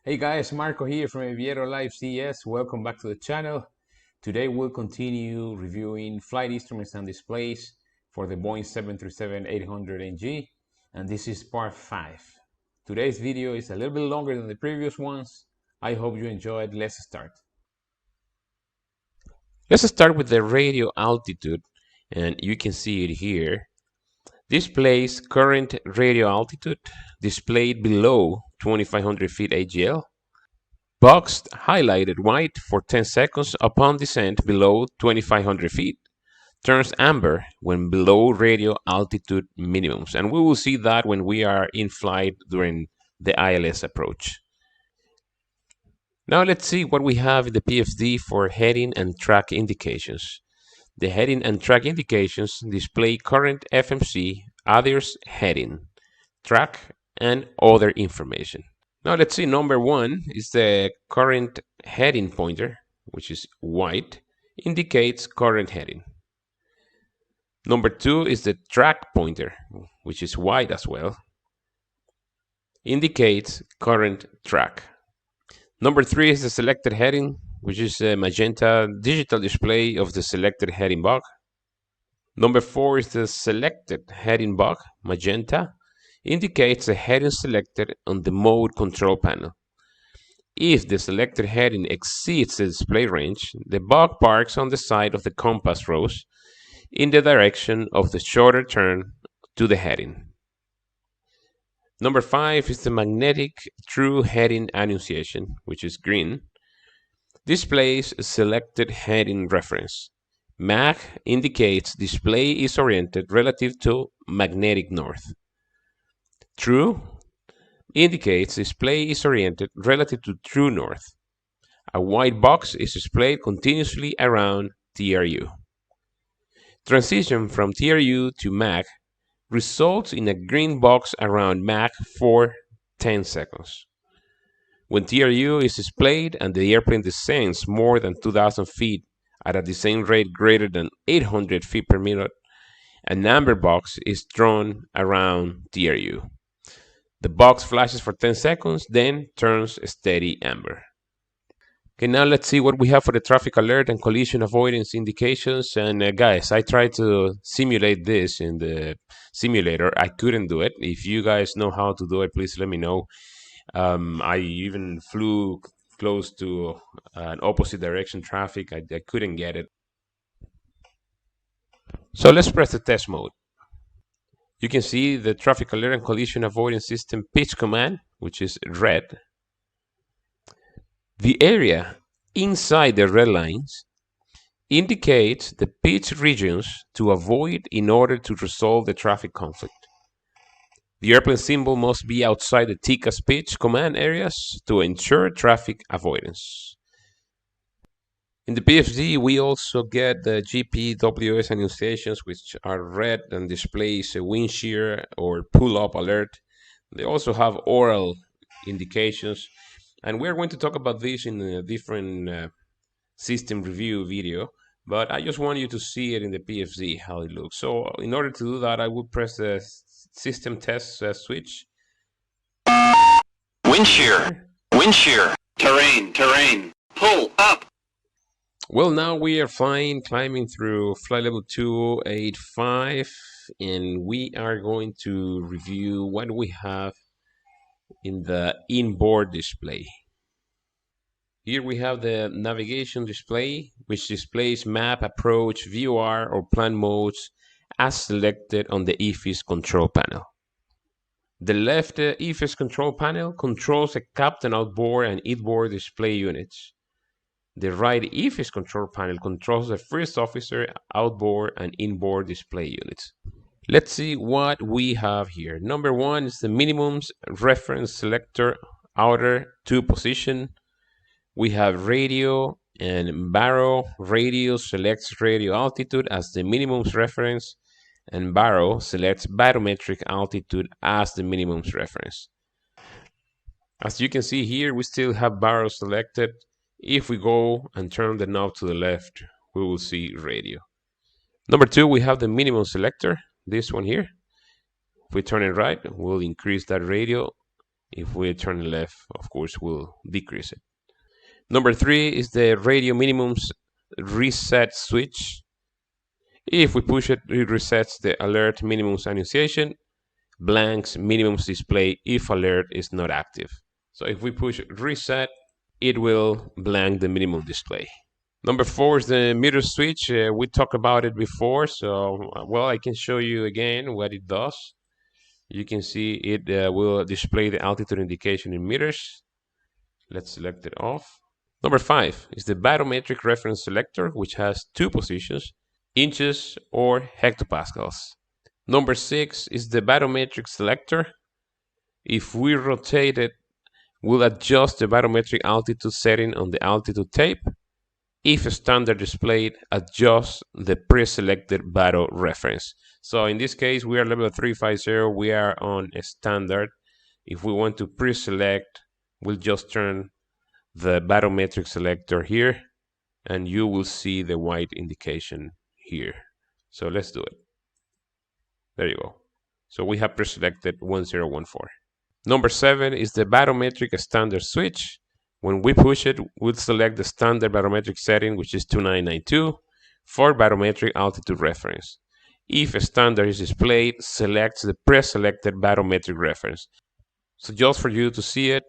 Hey guys, Marco here from Aviator Live CS. Welcome back to the channel. Today we'll continue reviewing flight instruments and displays for the Boeing 737-800NG, and this is part 5. Today's video is a little bit longer than the previous ones. I hope you enjoyed. Let's start. Let's start with the radio altitude, and you can see it here. Displays current radio altitude displayed below 2500 feet AGL. Boxed highlighted white for 10 seconds upon descent below 2500 feet. Turns amber when below radio altitude minimums. And we will see that when we are in flight during the ILS approach. Now let's see what we have in the PFD for heading and track indications. The heading and track indications display current FMC, others heading, track, and other information. Now let's see, number 1 is the current heading pointer, which is white, indicates current heading. Number 2 is the track pointer, which is white as well, indicates current track. Number 3 is the selected heading, which is a magenta digital display of the selected heading bug. Number 4 is the selected heading bug, magenta, indicates the heading selected on the mode control panel. If the selected heading exceeds the display range, the bug parks on the side of the compass rose in the direction of the shorter turn to the heading. Number 5 is the magnetic true heading annunciation, which is green, displays selected heading reference. MAG indicates display is oriented relative to magnetic north. True indicates display is oriented relative to true north. A white box is displayed continuously around TRU. Transition from TRU to MAG results in a green box around MAG for 10 seconds. When TRU is displayed and the airplane descends more than 2,000 feet at a descent rate greater than 800 feet per minute, an amber box is drawn around TRU. The box flashes for 10 seconds, then turns steady amber. Okay, now let's see what we have for the traffic alert and collision avoidance indications. And guys, I tried to simulate this in the simulator. I couldn't do it. If you guys know how to do it, please let me know. I even flew close to an opposite direction traffic. I couldn't get it. So let's press the test mode. You can see the traffic alert and collision avoidance system pitch command, which is red. The area inside the red lines indicates the pitch regions to avoid in order to resolve the traffic conflict. The airplane symbol must be outside the TCAS pitch command areas to ensure traffic avoidance. In the PFD, we also get the GPWS Annunciations, which are red and displays a wind shear or pull-up alert. They also have oral indications, and we're going to talk about this in a different system review video, but I just want you to see it in the PFD, how it looks. So in order to do that, I will press the system test switch. Wind shear, terrain, pull up. Well, now we are flying, climbing through flight level 285, and we are going to review what we have in the inboard display. Here we have the navigation display, which displays map, approach, VOR, or plan modes as selected on the EFIS Control Panel. The left EFIS Control Panel controls the captain outboard and inboard display units. The right EFIS Control Panel controls the first officer, outboard, and inboard display units. Let's see what we have here. Number 1 is the minimums reference selector outer 2 position. We have radio and baro. Radio selects radio altitude as the minimums reference, and baro selects barometric altitude as the minimums reference. As you can see here, we still have baro selected. If we go and turn the knob to the left, we will see radio. Number 2, we have the minimum selector, this one here. If we turn it right, we'll increase that radio If we turn left, of course, we'll decrease it. Number 3 is the radio minimums reset switch. If we push it, it resets the alert minimums annunciation, blanks minimums display if alert is not active. So if we push reset, it will blank the minimum display. Number 4 is the meter switch. We talked about it before, so well, I can show you again what it does. You can see it will display the altitude indication in meters. Let's select it off. Number 5 is the barometric reference selector, which has 2 positions, inches or hectopascals. Number 6 is the barometric selector. If we rotate it, we'll adjust the barometric altitude setting on the altitude tape. If standard displayed, adjust the pre-selected baro reference. So in this case, we are level 350. We are on a standard. If we want to pre-select, we'll just turn the barometric selector here, and you will see the white indication here. So let's do it. There you go. So we have pre-selected 1014. Number 7 is the barometric standard switch. When we push it, we'll select the standard barometric setting, which is 2992, for barometric altitude reference. If a standard is displayed, select the pre-selected barometric reference. So just for you to see it,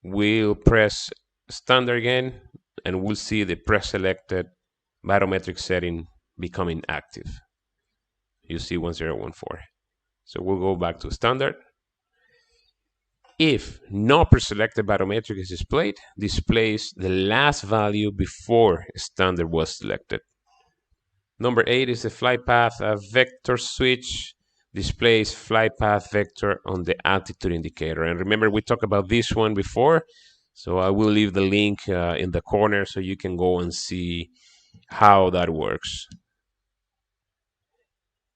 we'll press standard again, and we'll see the pre-selected barometric setting becoming active. You see 1014. So we'll go back to standard. If no pre-selected barometric is displayed, displays the last value before standard was selected. Number 8 is the flight path vector switch. Displays flight path vector on the altitude indicator. And remember, we talked about this one before, so I will leave the link in the corner so you can go and see how that works.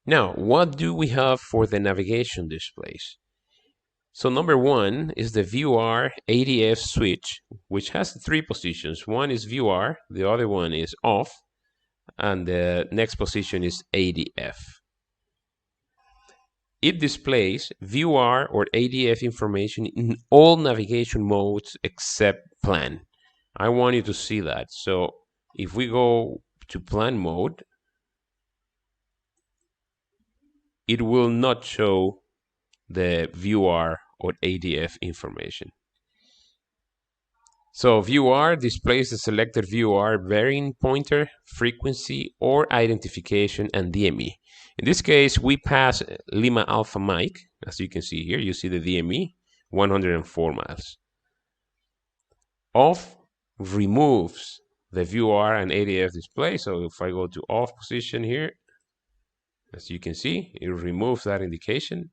Now, what do we have for the navigation displays? So number 1 is the VUR ADF switch, which has 3 positions. One is VUR, the other one is off, and the next position is ADF. It displays VUR or ADF information in all navigation modes except plan. I want you to see that. So if we go to plan mode, it will not show the VUR or ADF information. So VUR displays the selected VUR bearing pointer, frequency, or identification, and DME. In this case, we pass Lima Alpha Mike. As you can see here, you see the DME, 104 miles. Off removes the VUR and ADF display. So if I go to off position here, as you can see, it removes that indication.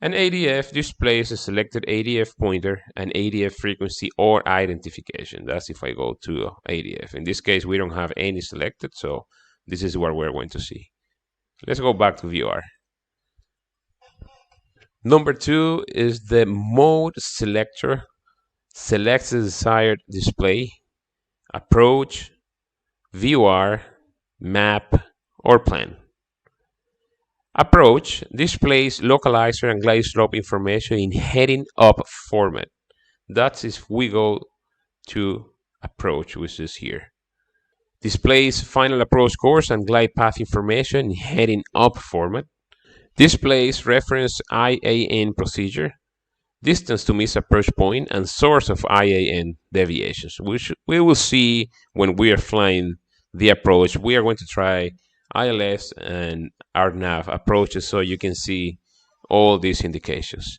And ADF displays a selected ADF pointer and ADF frequency or identification. That's if I go to ADF. In this case, we don't have any selected, so this is what we're going to see. Let's go back to VUR. Number 2 is the mode selector. Selects the desired display, approach, VUR, map, or plan. Approach displays localizer and glide slope information in heading up format. That's if we go to approach, which is here. Displays final approach course and glide path information in heading up format. Displays reference IAN procedure, distance to miss approach point, and source of IAN deviations, which we will see when we are flying the approach. We are going to try ILS and RNAV approaches so you can see all these indications.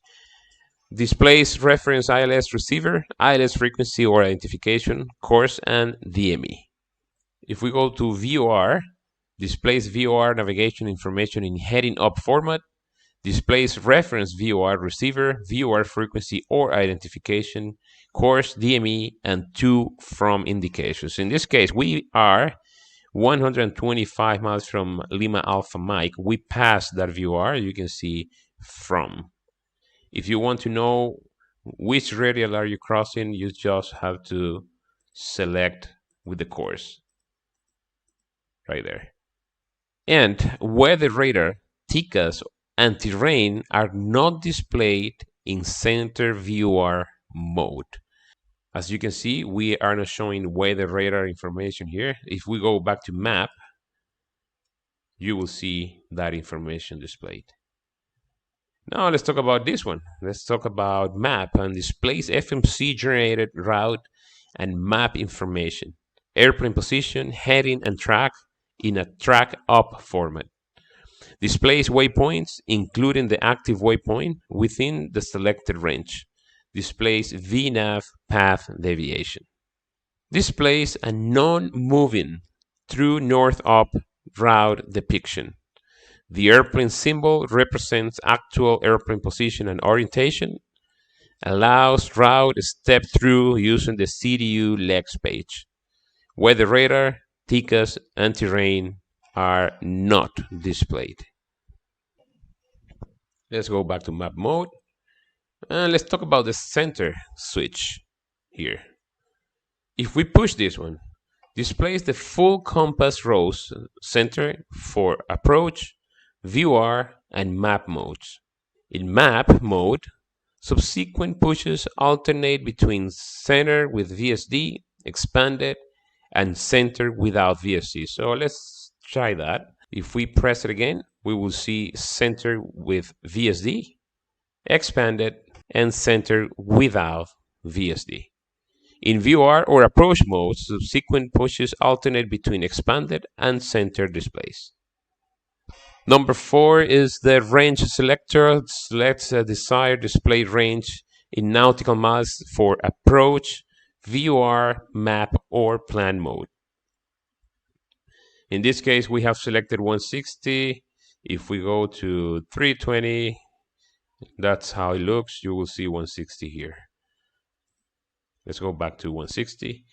Displays reference ILS receiver, ILS frequency or identification, course, and DME. If we go to VUR, displays VUR navigation information in heading up format, displays reference VUR receiver, VUR frequency or identification, course, DME, and to from indications. In this case, we are 125 miles from Lima Alpha Mike. We passed that VUR. You can see from. If you want to know which radial are you crossing, you just have to select with the course right there. And weather radar, TICAS, and terrain are not displayed in center viewer mode. As you can see, we are not showing weather radar information here. If we go back to map, you will see that information displayed. Now let's talk about this one. Let's talk about map and displays FMC generated route and map information, airplane position, heading, and track in a track up format. Displays waypoints, including the active waypoint within the selected range. Displays VNAV path deviation. Displays a non-moving true north-up route depiction. The airplane symbol represents actual airplane position and orientation. Allows route step through using the CDU legs page. Weather radar, TCAS, and terrain are not displayed. Let's go back to map mode. And let's talk about the center switch here. If we push this one, displays the full compass rows center for approach, viewer, and map modes. In map mode, subsequent pushes alternate between center with VSD, expanded, and center without VSD. So let's try that. If we press it again, we will see center with VSD, expanded, and center without VSD. In viewer or approach mode, subsequent pushes alternate between expanded and center displays. Number 4 is the range selector. Selects a desired display range in nautical miles for approach, viewer, map, or plan mode. In this case, we have selected 160. If we go to 320, that's how it looks. You will see 160 here. Let's go back to 160.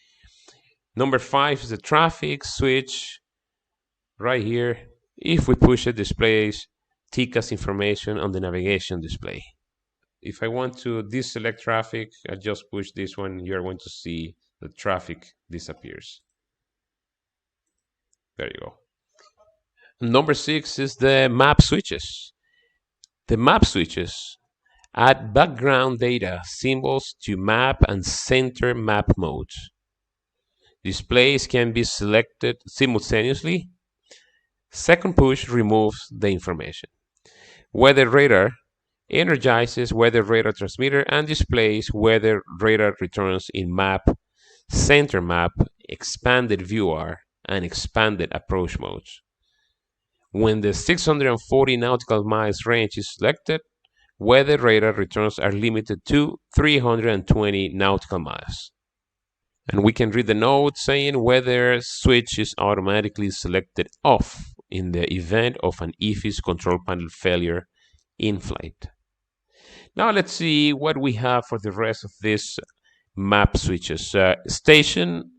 Number 5 is the traffic switch right here. If we push it, displays TCAS information on the navigation display. If I want to deselect traffic, I just push this one. You're going to see the traffic disappears. There you go. Number 6 is the map switches. The map switches add background data symbols to map and center map modes. Displays can be selected simultaneously. Second push removes the information. Weather radar energizes weather radar transmitter and displays weather radar returns in map, center map, expanded viewer, and expanded approach modes. When the 640 nautical miles range is selected, weather radar returns are limited to 320 nautical miles. And we can read the note saying weather switch is automatically selected off in the event of an EFIS control panel failure in flight. Now let's see what we have for the rest of this map switches. Station,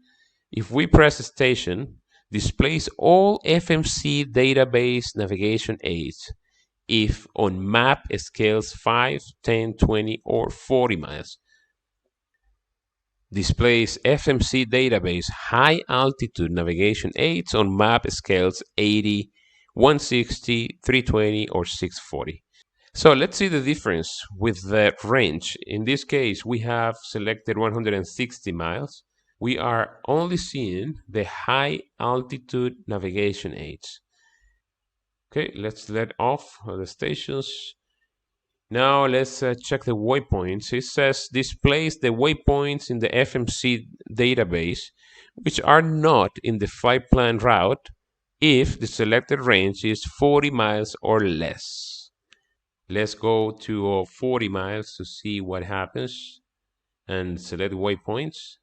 if we press station, displays all FMC database navigation aids if on map scales 5, 10, 20, or 40 miles. Displays FMC database high altitude navigation aids on map scales 80, 160, 320, or 640. So let's see the difference with the range. In this case, we have selected 160 miles. We are only seeing the high altitude navigation aids. Okay, let's let off the stations. Now let's check the waypoints. It says displays the waypoints in the FMC database which are not in the flight plan route if the selected range is 40 miles or less. Let's go to 40 miles to see what happens and select waypoints,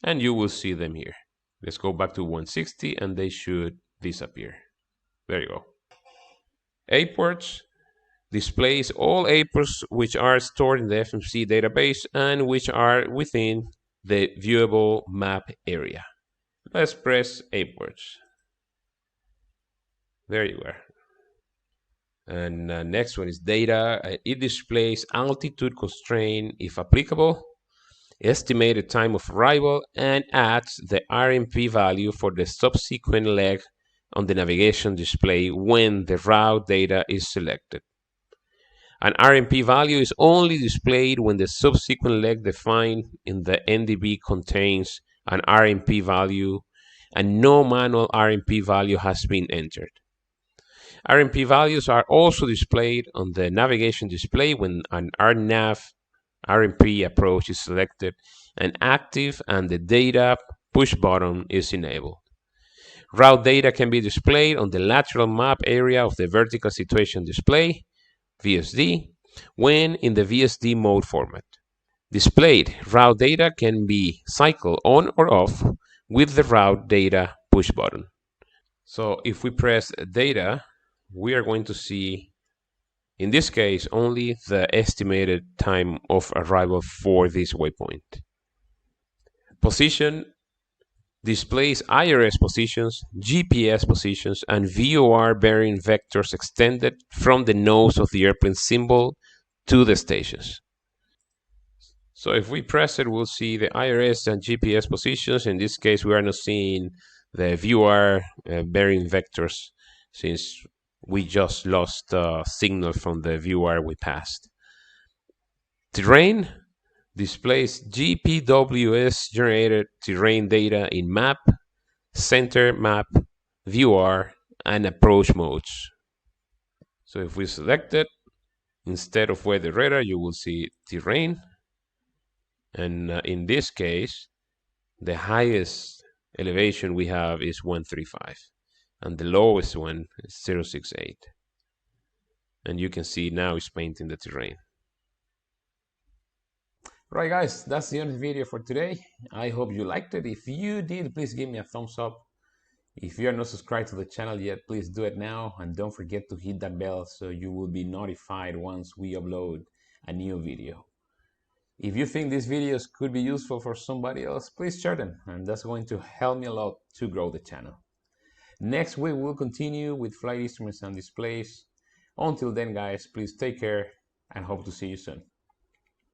and you will see them here. Let's go back to 160 and they should disappear. There you go. Airports displays all airports which are stored in the FMC database and which are within the viewable map area. Let's press airports. There you are. And next one is data. It displays altitude constraint if applicable, estimated time of arrival, and adds the RMP value for the subsequent leg on the navigation display when the route data is selected. An RMP value is only displayed when the subsequent leg defined in the NDB contains an RMP value and no manual RMP value has been entered. RMP values are also displayed on the navigation display when an RNAV RMP approach is selected and active and the data push button is enabled. Route data can be displayed on the lateral map area of the vertical situation display, VSD, when in the VSD mode format. Displayed route data can be cycled on or off with the route data push button. So if we press data, we are going to see, in this case, only the estimated time of arrival for this waypoint. Position displays IRS positions, GPS positions, and VOR bearing vectors extended from the nose of the airplane symbol to the stations. So if we press it, we'll see the IRS and GPS positions. In this case, we are not seeing the VOR bearing vectors since we just lost signal from the VOR we passed. Terrain displays GPWS generated terrain data in map, center map, VOR, and approach modes. So if we select it, instead of weather radar, you will see terrain. And in this case, the highest elevation we have is 135, and the lowest one is 068. And you can see now it's painting the terrain. Right, guys, that's the end of the video for today. I hope you liked it. If you did, please give me a thumbs up. If you are not subscribed to the channel yet, please do it now. And don't forget to hit that bell so you will be notified once we upload a new video. If you think these videos could be useful for somebody else, please share them. And that's going to help me a lot to grow the channel. Next week, we'll continue with flight instruments and displays. Until then, guys, please take care and hope to see you soon.